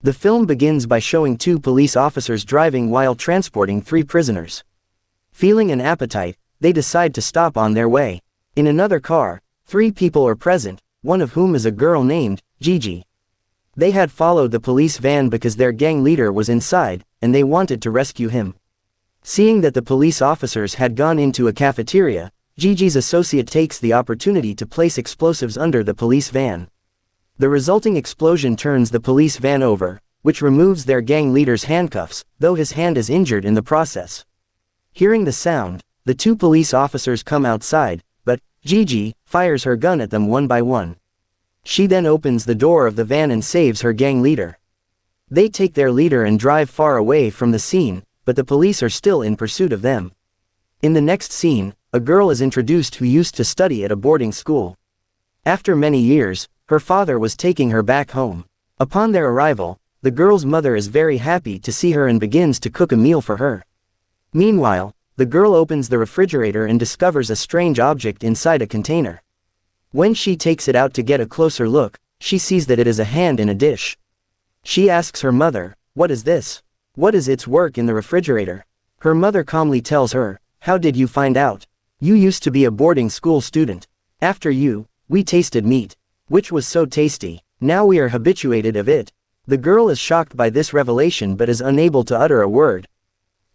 The film begins by showing two police officers driving while transporting three prisoners. Feeling an appetite, they decide to stop on their way. In another car, three people are present, one of whom is a girl named Gigi. They had followed the police van because their gang leader was inside, and they wanted to rescue him. Seeing that the police officers had gone into a cafeteria, Gigi's associate takes the opportunity to place explosives under the police van. The resulting explosion turns the police van over, which removes their gang leader's handcuffs, though his hand is injured in the process. Hearing the sound, the two police officers come outside, but Gigi fires her gun at them one by one. She then opens the door of the van and saves her gang leader. They take their leader and drive far away from the scene, but the police are still in pursuit of them. In the next scene, a girl is introduced who used to study at a boarding school. After many years, her father was taking her back home. Upon their arrival, the girl's mother is very happy to see her and begins to cook a meal for her. Meanwhile, the girl opens the refrigerator and discovers a strange object inside a container. When she takes it out to get a closer look, she sees that it is a hand in a dish. She asks her mother, "What is this? What is its work in the refrigerator?" Her mother calmly tells her, "How did you find out? You used to be a boarding school student. After you, we tasted meat, which was so tasty. Now we are habituated of it." The girl is shocked by this revelation but is unable to utter a word.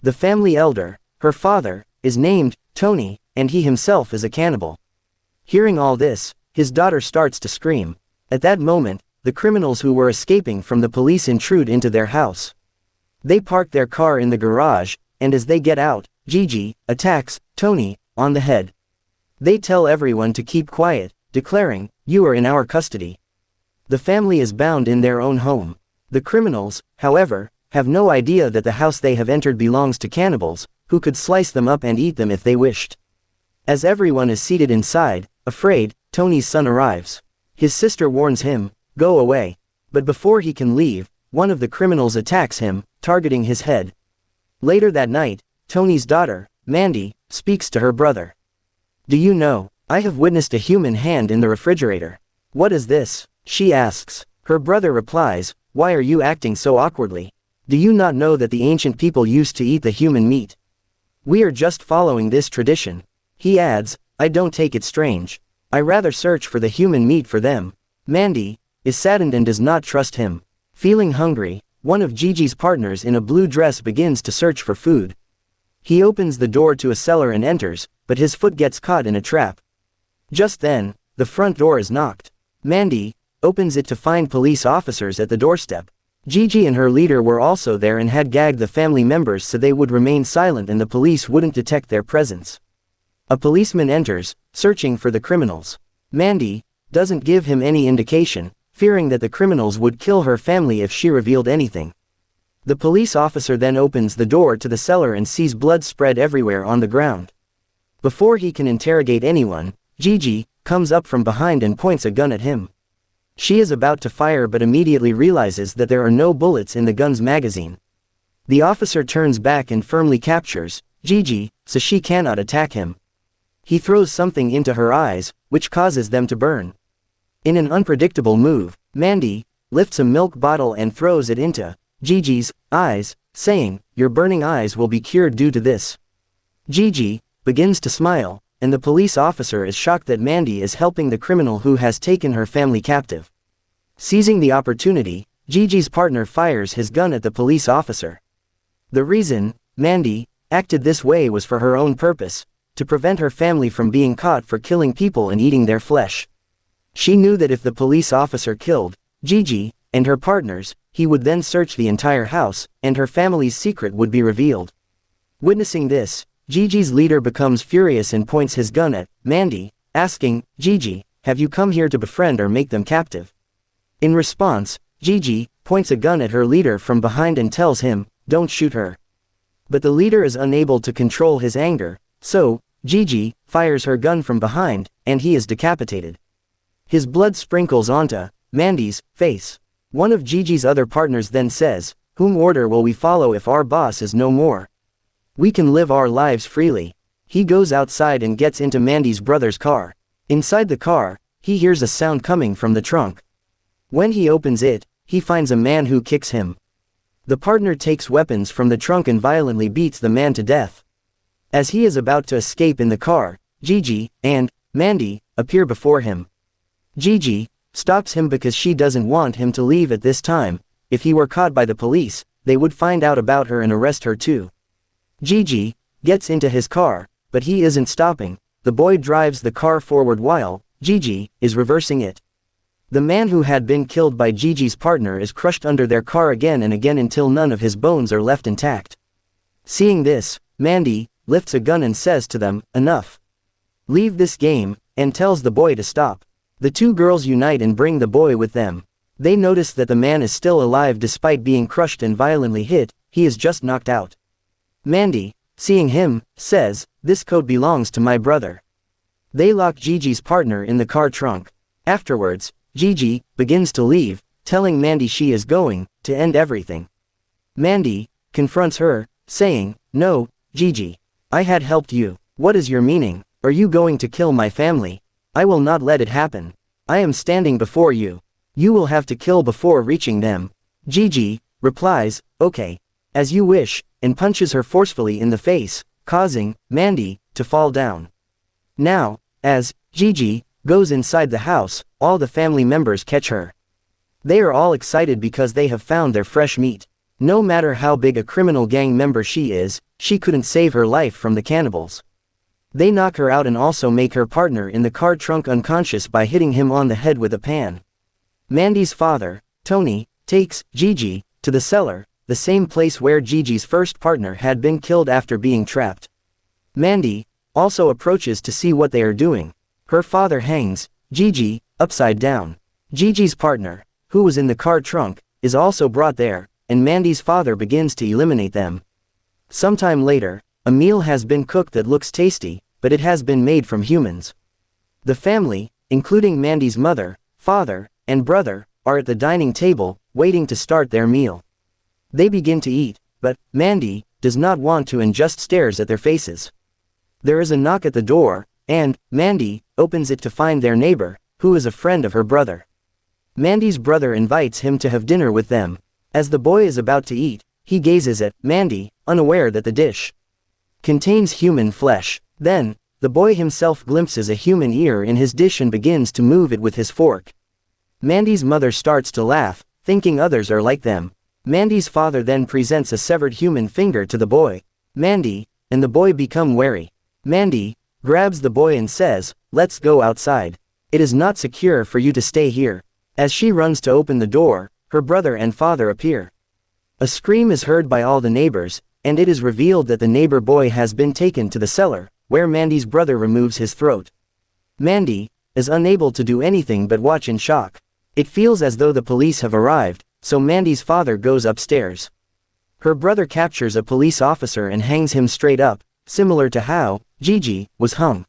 The family elder, her father, is named Tony, and he himself is a cannibal. Hearing all this, his daughter starts to scream. At that moment, the criminals who were escaping from the police intrude into their house. They park their car in the garage, and as they get out, Gigi attacks Tony on the head. They tell everyone to keep quiet, declaring, "You are in our custody." The family is bound in their own home. The criminals, however, have no idea that the house they have entered belongs to cannibals, who could slice them up and eat them if they wished. As everyone is seated inside, afraid, Tony's son arrives. His sister warns him, "Go away." But before he can leave, one of the criminals attacks him, targeting his head. Later that night, Tony's daughter, Mandy, speaks to her brother. "Do you know, I have witnessed a human hand in the refrigerator." "What is this?" she asks. Her brother replies, "Why are you acting so awkwardly? Do you not know that the ancient people used to eat the human meat? We are just following this tradition." He adds, "I don't take it strange. I rather search for the human meat for them." Mandy is saddened and does not trust him. Feeling hungry, one of Gigi's partners in a blue dress begins to search for food. He opens the door to a cellar and enters, but his foot gets caught in a trap. Just then, the front door is knocked. Mandy opens it to find police officers at the doorstep. Gigi and her leader were also there and had gagged the family members so they would remain silent and the police wouldn't detect their presence. A policeman enters, searching for the criminals. Mandy doesn't give him any indication, fearing that the criminals would kill her family if she revealed anything. The police officer then opens the door to the cellar and sees blood spread everywhere on the ground. Before he can interrogate anyone, Gigi comes up from behind and points a gun at him. She is about to fire but immediately realizes that there are no bullets in the gun's magazine. The officer turns back and firmly captures Gigi, so she cannot attack him. He throws something into her eyes, which causes them to burn. In an unpredictable move, Mandy lifts a milk bottle and throws it into Gigi's eyes, saying, "Your burning eyes will be cured due to this." Gigi begins to smile, and the police officer is shocked that Mandy is helping the criminal who has taken her family captive. Seizing the opportunity, Gigi's partner fires his gun at the police officer. The reason Mandy acted this way was for her own purpose, to prevent her family from being caught for killing people and eating their flesh. She knew that if the police officer killed Gigi and her partners, he would then search the entire house, and her family's secret would be revealed. Witnessing this, Gigi's leader becomes furious and points his gun at Mandy, asking, "Gigi, have you come here to befriend or make them captive?" In response, Gigi points a gun at her leader from behind and tells him, "Don't shoot her." But the leader is unable to control his anger, so Gigi fires her gun from behind, and he is decapitated. His blood sprinkles onto Mandy's face. One of Gigi's other partners then says, "Whom order will we follow if our boss is no more? We can live our lives freely." He goes outside and gets into Mandy's brother's car. Inside the car, he hears a sound coming from the trunk. When he opens it, he finds a man who kicks him. The partner takes weapons from the trunk and violently beats the man to death. As he is about to escape in the car, Gigi and Mandy appear before him. Gigi stops him because she doesn't want him to leave at this time. If he were caught by the police, they would find out about her and arrest her too. Gigi gets into his car, but he isn't stopping. The boy drives the car forward while Gigi is reversing it. The man who had been killed by Gigi's partner is crushed under their car again and again until none of his bones are left intact. Seeing this, Mandy lifts a gun and says to them, "Enough. Leave this game," and tells the boy to stop. The two girls unite and bring the boy with them. They notice that the man is still alive despite being crushed and violently hit. He is just knocked out. Mandy, seeing him, says, "This coat belongs to my brother." They lock Gigi's partner in the car trunk. Afterwards, Gigi begins to leave, telling Mandy she is going to end everything. Mandy confronts her, saying, "No, Gigi. I had helped you. What is your meaning? Are you going to kill my family? I will not let it happen. I am standing before you. You will have to kill before reaching them." Gigi replies, "Okay. As you wish," and punches her forcefully in the face, causing Mandy to fall down. Now, as Gigi goes inside the house, all the family members catch her. They are all excited because they have found their fresh meat. No matter how big a criminal gang member she is, she couldn't save her life from the cannibals. They knock her out and also make her partner in the car trunk unconscious by hitting him on the head with a pan. Mandy's father, Tony, takes Gigi to the cellar, the same place where Gigi's first partner had been killed after being trapped. Mandy also approaches to see what they are doing. Her father hangs Gigi upside down. Gigi's partner, who was in the car trunk, is also brought there, and Mandy's father begins to eliminate them. Sometime later, a meal has been cooked that looks tasty, but it has been made from humans. The family, including Mandy's mother, father, and brother, are at the dining table, waiting to start their meal. They begin to eat, but Mandy does not want to and just stares at their faces. There is a knock at the door, and Mandy opens it to find their neighbor, who is a friend of her brother. Mandy's brother invites him to have dinner with them. As the boy is about to eat, he gazes at Mandy, unaware that the dish contains human flesh. Then, the boy himself glimpses a human ear in his dish and begins to move it with his fork. Mandy's mother starts to laugh, thinking others are like them. Mandy's father then presents a severed human finger to the boy. Mandy and the boy become wary. Mandy grabs the boy and says, "Let's go outside. It is not secure for you to stay here." As she runs to open the door, her brother and father appear. A scream is heard by all the neighbors, and it is revealed that the neighbor boy has been taken to the cellar, where Mandy's brother removes his throat. Mandy is unable to do anything but watch in shock. It feels as though the police have arrived, so Mandy's father goes upstairs. Her brother captures a police officer and hangs him straight up, similar to how Gigi was hung.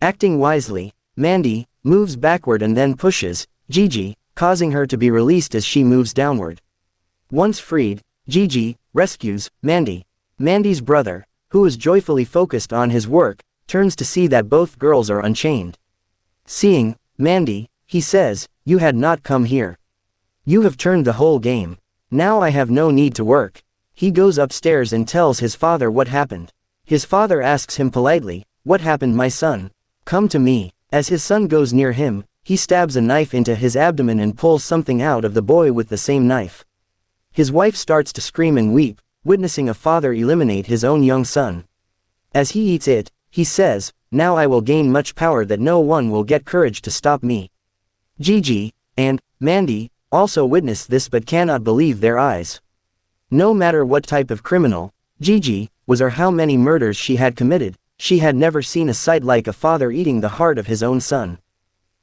Acting wisely, Mandy moves backward and then pushes Gigi, causing her to be released as she moves downward. Once freed, Gigi rescues Mandy. Mandy's brother, who is joyfully focused on his work, turns to see that both girls are unchained. Seeing Mandy, he says, "You had not come here. You have turned the whole game. Now I have no need to work." He goes upstairs and tells his father what happened. His father asks him politely, "What happened, my son? Come to me." As his son goes near him, he stabs a knife into his abdomen and pulls something out of the boy with the same knife. His wife starts to scream and weep, witnessing a father eliminate his own young son. As he eats it, he says, "Now I will gain much power that no one will get courage to stop me." Gigi and Mandy also witness this but cannot believe their eyes. No matter what type of criminal Gigi was or how many murders she had committed, she had never seen a sight like a father eating the heart of his own son.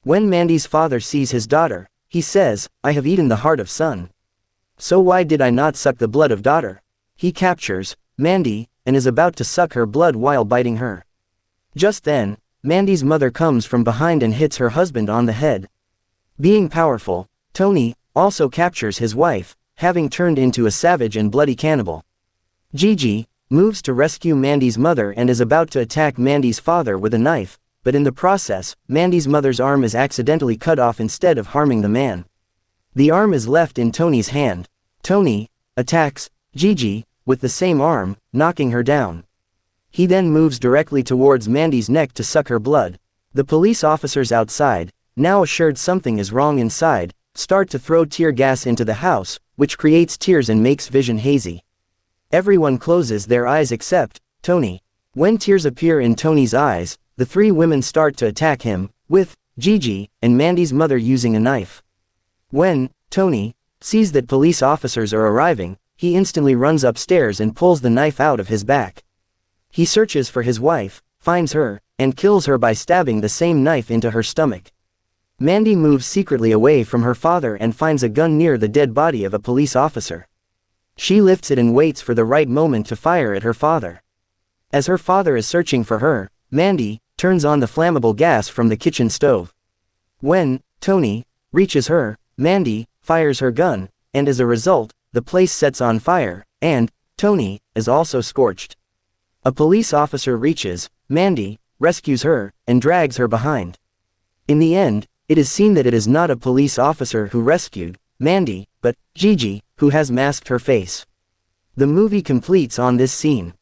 When Mandy's father sees his daughter, he says, "I have eaten the heart of son. So why did I not suck the blood of daughter?" He captures Mandy and is about to suck her blood while biting her. Just then, Mandy's mother comes from behind and hits her husband on the head. Being powerful, Tony also captures his wife, having turned into a savage and bloody cannibal. Gigi moves to rescue Mandy's mother and is about to attack Mandy's father with a knife, but in the process, Mandy's mother's arm is accidentally cut off instead of harming the man. The arm is left in Tony's hand. Tony attacks Gigi with the same arm, knocking her down. He then moves directly towards Mandy's neck to suck her blood. The police officers outside, now assured something is wrong inside, start to throw tear gas into the house, which creates tears and makes vision hazy. Everyone closes their eyes except Tony. When tears appear in Tony's eyes, the three women start to attack him, with Gigi and Mandy's mother using a knife. When Tony sees that police officers are arriving, he instantly runs upstairs and pulls the knife out of his back. He searches for his wife, finds her, and kills her by stabbing the same knife into her stomach. Mandy moves secretly away from her father and finds a gun near the dead body of a police officer. She lifts it and waits for the right moment to fire at her father. As her father is searching for her, Mandy turns on the flammable gas from the kitchen stove. When Tony reaches her, Mandy fires her gun, and as a result, the place sets on fire, and Tony is also scorched. A police officer reaches Mandy, rescues her, and drags her behind. In the end, it is seen that it is not a police officer who rescued Mandy, but Gigi, who has masked her face. The movie completes on this scene.